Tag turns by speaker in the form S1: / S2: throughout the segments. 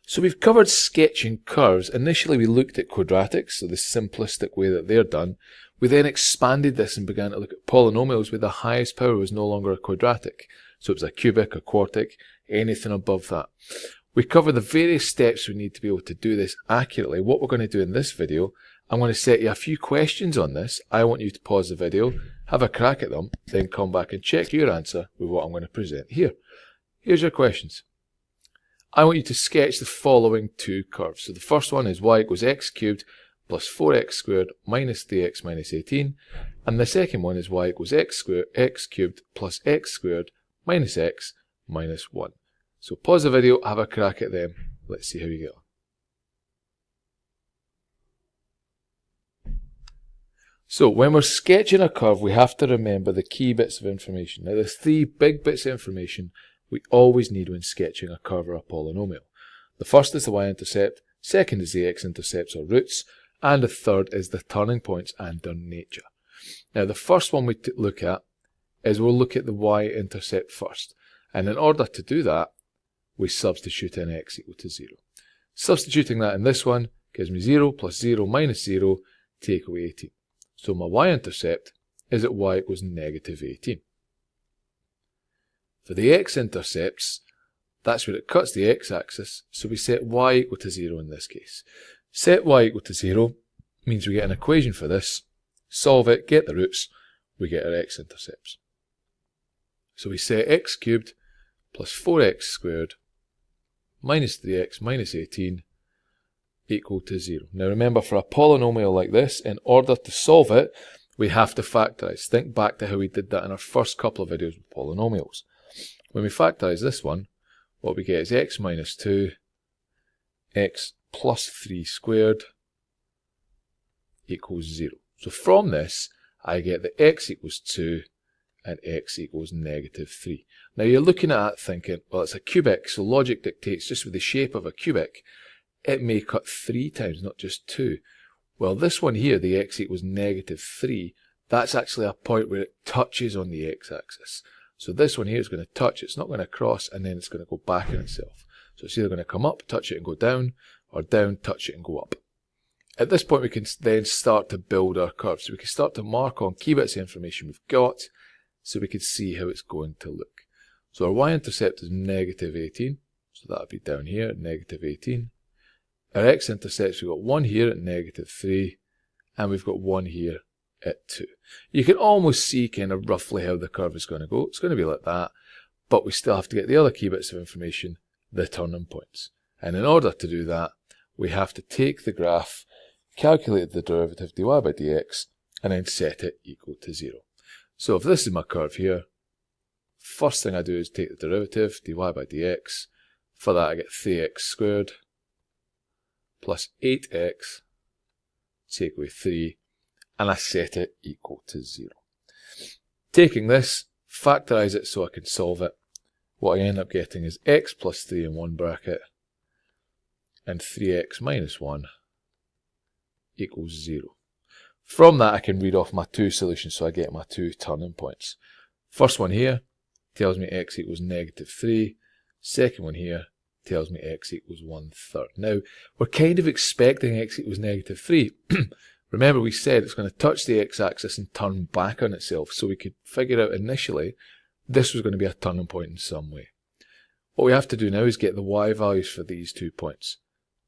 S1: So we've covered sketching curves. Initially we looked at quadratics, so the simplistic way that they're done. We then expanded this and began to look at polynomials where the highest power was no longer a quadratic. So it was a cubic, a quartic, anything above that. We cover the various steps we need to be able to do this accurately. What we're going to do in this video, I'm going to set you a few questions on this. I want you to pause the video, have a crack at them, then come back and check your answer with what I'm going to present here. Here's your questions. I want you to sketch the following two curves. So the first one is y equals x cubed plus 4x squared minus 3x minus 18. And the second one is y equals x cubed plus x squared minus x minus 1. So pause the video, have a crack at them. Let's see how you get on. So when we're sketching a curve, we have to remember the key bits of information. Now there's three big bits of information we always need when sketching a curve or a polynomial. The first is the y-intercept, second is the x-intercepts or roots, and the third is the turning points and their nature. Now the first one we look at is we'll look at the y-intercept first. And in order to do that, we substitute in x equal to 0. Substituting that in this one gives me 0 plus 0 minus 0, take away 18. So my y-intercept is at y equals negative 18. For the x-intercepts, that's where it cuts the x-axis, so we set y equal to 0 in this case. Set y equal to 0 means we get an equation for this, solve it, get the roots, we get our x-intercepts. So we set x cubed plus 4x squared minus 3x minus 18 equal to 0. Now remember, for a polynomial like this, in order to solve it, we have to factorise. Think back to how we did that in our first couple of videos with polynomials. When we factorise this one, what we get is x minus 2, x plus 3 squared equals 0. So from this, I get that x equals 2 and x equals negative 3. Now you're looking at that thinking, well, it's a cubic, so logic dictates just with the shape of a cubic, it may cut 3 times, not just 2. Well, this one here, the x equals negative 3, that's actually a point where it touches on the x-axis. So this one here is going to touch, it's not going to cross, and then it's going to go back in itself. So it's either going to come up, touch it and go down, or down, touch it and go up. At this point we can then start to build our curve. So we can start to mark on key bits of information we've got, so we can see how it's going to look. So our y-intercept is negative 18, so that would be down here at negative 18. Our x-intercepts, we've got 1 here at negative 3, and we've got 1 here at 2. You can almost see kind of roughly how the curve is going to go. It's going to be like that, but we still have to get the other key bits of information, the turning points. And in order to do that, we have to take the graph, calculate the derivative dy by dx, and then set it equal to 0. So if this is my curve here, first thing I do is take the derivative, dy by dx. For that I get 3x squared plus 8x, take away 3, and I set it equal to 0. Taking this, factorise it so I can solve it. What I end up getting is x plus 3 in one bracket, and 3x minus 1 equals 0. From that I can read off my two solutions, so I get my two turning points. First one here tells me x equals negative 3. Second one here tells me x equals 1/3. Now, we're kind of expecting x equals negative 3. Remember we said it's going to touch the x-axis and turn back on itself, so we could figure out initially this was going to be a turning point in some way. What we have to do now is get the y values for these 2 points.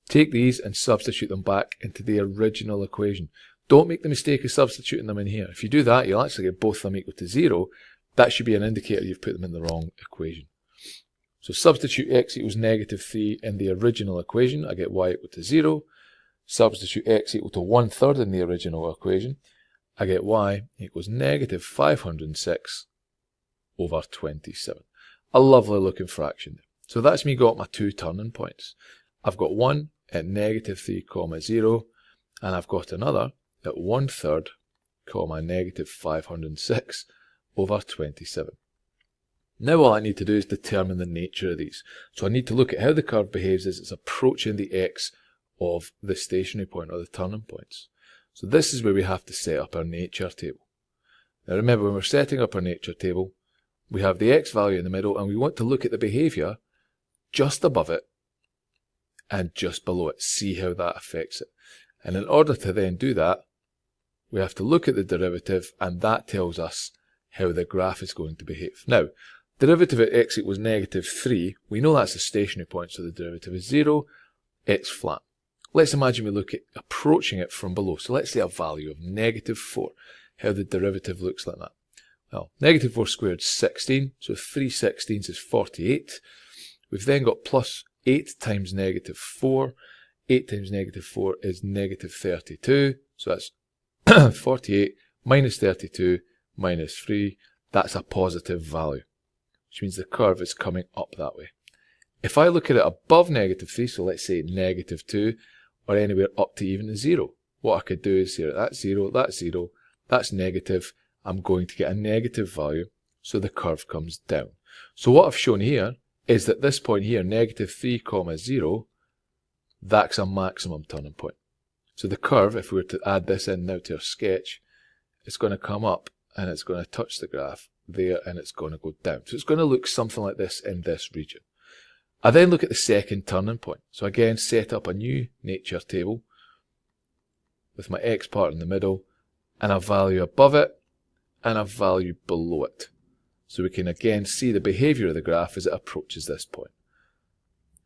S1: Take these and substitute them back into the original equation. Don't make the mistake of substituting them in here. If you do that, you'll actually get both of them equal to 0. That should be an indicator you've put them in the wrong equation. So substitute x equals negative 3 in the original equation. I get y equal to 0. Substitute x equal to 1/3 in the original equation. I get y equals negative 506 over 27. A lovely looking fraction. So that's me got my two turning points. I've got one at negative 3, 0, and I've got another at 1/3, negative 506 over 27. Now all I need to do is determine the nature of these. So I need to look at how the curve behaves as it's approaching the x of the stationary point or the turning points. So this is where we have to set up our nature table. Now remember, when we're setting up our nature table, we have the x value in the middle and we want to look at the behaviour just above it and just below it. See how that affects it. And in order to then do that, we have to look at the derivative, and that tells us how the graph is going to behave. Now, derivative at x equals negative 3, we know that's a stationary point, so the derivative is 0, it's flat. Let's imagine we look at approaching it from below. So let's say a value of negative 4, how the derivative looks like that. Well, negative 4 squared is 16, so 3 16ths is 48. We've then got plus 8 times negative 4. 8 times negative 4 is negative 32, so that's 48 minus 32 minus 3. That's a positive value, which means the curve is coming up that way. If I look at it above negative 3, so let's say negative 2, or anywhere up to even 0, what I could do is here, that's 0, that's negative. I'm going to get a negative value, so the curve comes down. So what I've shown here is that this point here, negative 3, 0, that's a maximum turning point. So the curve, if we were to add this in now to our sketch, it's going to come up and it's going to touch the graph there and it's going to go down. So it's going to look something like this in this region. I then look at the second turning point. So again, set up a new nature table with my x part in the middle and a value above it and a value below it. So we can again see the behavior of the graph as it approaches this point.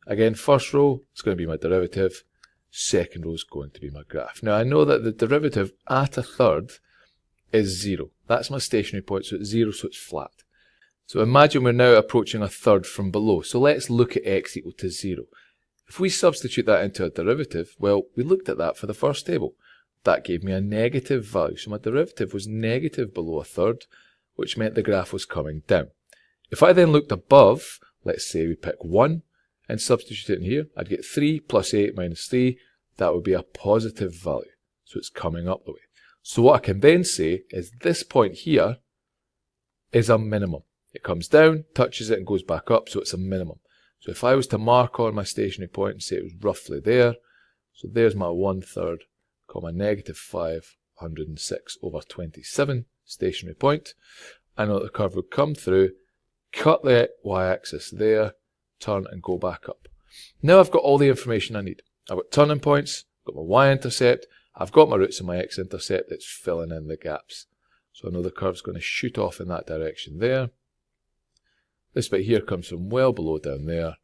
S1: Again, first row is going to be my derivative, second row is going to be my graph. Now I know that the derivative at a third is 0. That's my stationary point, so it's 0, so it's flat. So imagine we're now approaching a third from below. So let's look at x equal to 0. If we substitute that into a derivative, well, we looked at that for the first table. That gave me a negative value. So my derivative was negative below a third, which meant the graph was coming down. If I then looked above, let's say we pick 1 and substitute it in here, I'd get 3 plus 8 minus 3. That would be a positive value. So it's coming up the way. So what I can then say is this point here is a minimum. It comes down, touches it and goes back up, so it's a minimum. So if I was to mark on my stationary point and say it was roughly there, so there's my 1/3, comma negative 506 over 27 stationary point. I know that the curve would come through, cut the y-axis there, turn and go back up. Now I've got all the information I need. I've got turning points, I've got my y-intercept, I've got my roots and my x-intercept. It's filling in the gaps. So I know the curve's going to shoot off in that direction there. This bit here comes from well below down there.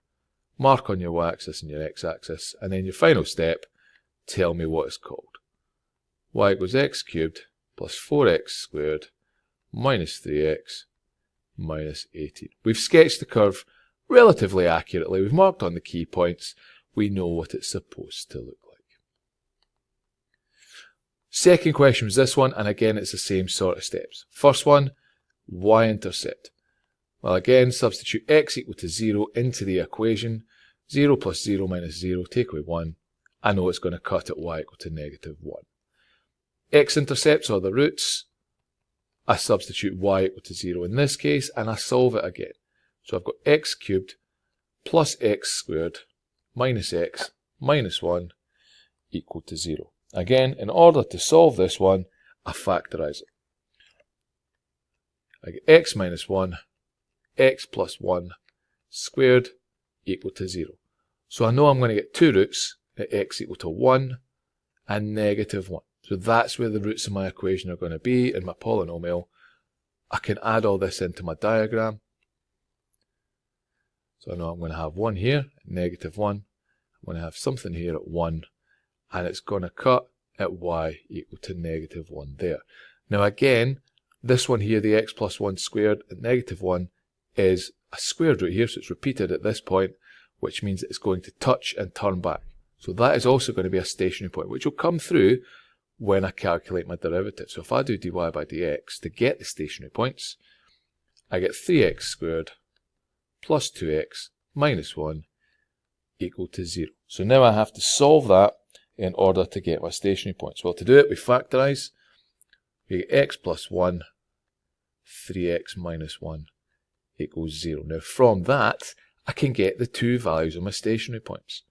S1: Mark on your y-axis and your x-axis, and then your final step, tell me what it's called. Y equals x cubed plus 4x squared minus 3x minus 18. We've sketched the curve relatively accurately. We've marked on the key points. We know what it's supposed to look like. Second question was this one, and again it's the same sort of steps. First one, y-intercept. Well, again, substitute x equal to 0 into the equation. 0 plus 0 minus 0, take away 1. I know it's going to cut at y equal to negative 1. X-intercepts are the roots. I substitute y equal to 0 in this case, and I solve it again. So I've got x cubed plus x squared minus x minus 1 equal to 0. Again, in order to solve this one, I factorise it. I get x minus 1, x plus 1 squared equal to 0. So I know I'm going to get two roots at x equal to 1 and negative 1. So that's where the roots of my equation are going to be in my polynomial. I can add all this into my diagram. So I know I'm going to have 1 here, negative 1. I'm going to have something here at 1, and it's going to cut at y equal to negative 1 there. Now again, this one here, the x plus 1 squared at negative 1, is a squared root here, so it's repeated at this point, which means it's going to touch and turn back. So that is also going to be a stationary point, which will come through when I calculate my derivative. So if I do dy by dx to get the stationary points, I get 3x squared plus 2x minus 1 equal to 0. So now I have to solve that in order to get my stationary points. Well, to do it, we factorise. We get x plus 1, 3x minus 1 equals 0. Now from that, I can get the two values of my stationary points.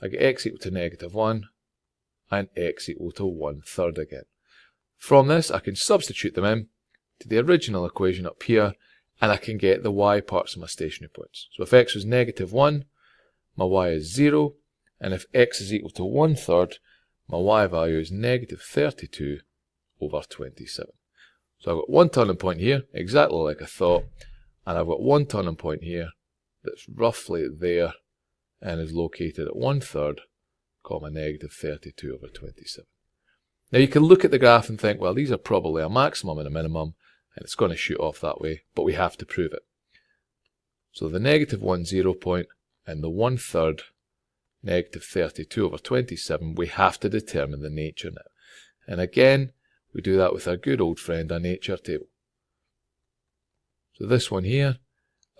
S1: I get x equal to negative 1 and x equal to 1/3 again. From this, I can substitute them in to the original equation up here, and I can get the y parts of my stationary points. So if x was negative 1, my y is 0, And if x is equal to 1/3, my y value is negative 32 over 27. So I've got one turning point here, exactly like I thought, and I've got one turning point here that's roughly there and is located at 1/3, comma negative 32 over 27. Now you can look at the graph and think, well, these are probably a maximum and a minimum, and it's going to shoot off that way, but we have to prove it. So the negative 1, 0 point, and the 1/3, negative 32 over 27, we have to determine the nature now. And again, we do that with our good old friend, our nature table. So this one here,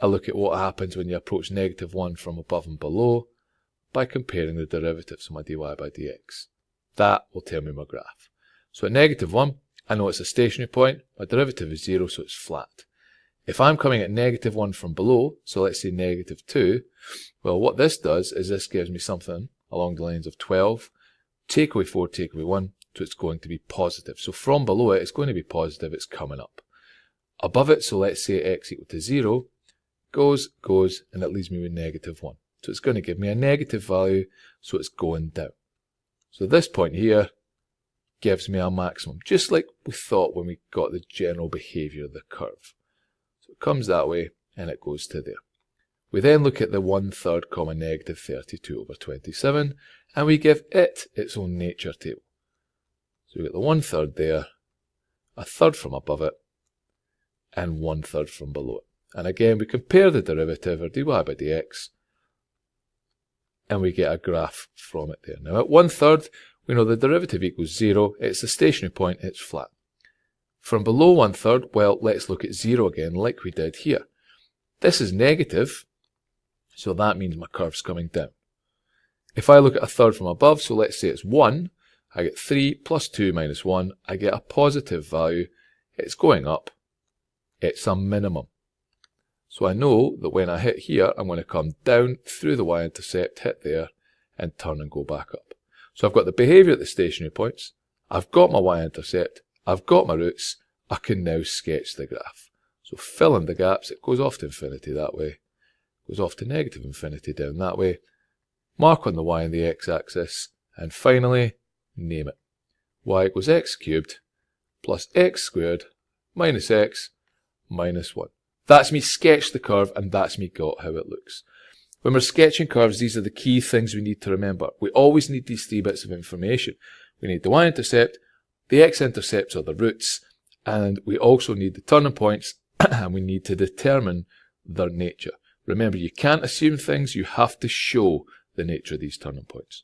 S1: I look at what happens when you approach negative 1 from above and below by comparing the derivatives of my dy by dx. That will tell me my graph. So at negative 1, I know it's a stationary point, my derivative is 0, so it's flat. If I'm coming at negative 1 from below, so let's say negative 2, well, what this does is this gives me something along the lines of 12, take away 4, take away 1, so it's going to be positive. So from below it, it's going to be positive, it's coming up. Above it, so let's say x equal to 0, goes, and it leaves me with negative 1. So it's going to give me a negative value, so it's going down. So this point here gives me a maximum, just like we thought when we got the general behaviour of the curve. So it comes that way, and it goes to there. We then look at the 1/3, comma negative 32 over 27, and we give it its own nature table. So we get the 1/3 there, a third from above it, and 1/3 from below it. And again, we compare the derivative, or dy by dx, and we get a graph from it there. Now at 1/3, we know the derivative equals 0, it's a stationary point, it's flat. From below 1/3, well, let's look at 0 again, like we did here. This is negative, so that means my curve's coming down. If I look at a third from above, so let's say it's 1, I get 3 plus 2 minus 1, I get a positive value, it's going up, it's a minimum. So I know that when I hit here, I'm going to come down through the y-intercept, hit there, and turn and go back up. So I've got the behaviour at the stationary points, I've got my y-intercept, I've got my roots, I can now sketch the graph. So fill in the gaps, it goes off to infinity that way, goes off to negative infinity down that way, mark on the y and the x-axis, and finally, name it. Y equals x cubed plus x squared minus x minus 1. That's me sketched the curve, and that's me got how it looks. When we're sketching curves, these are the key things we need to remember. We always need these three bits of information. We need the y-intercept, the x-intercepts or the roots, and we also need the turning points, and we need to determine their nature. Remember, you can't assume things, you have to show the nature of these turning points.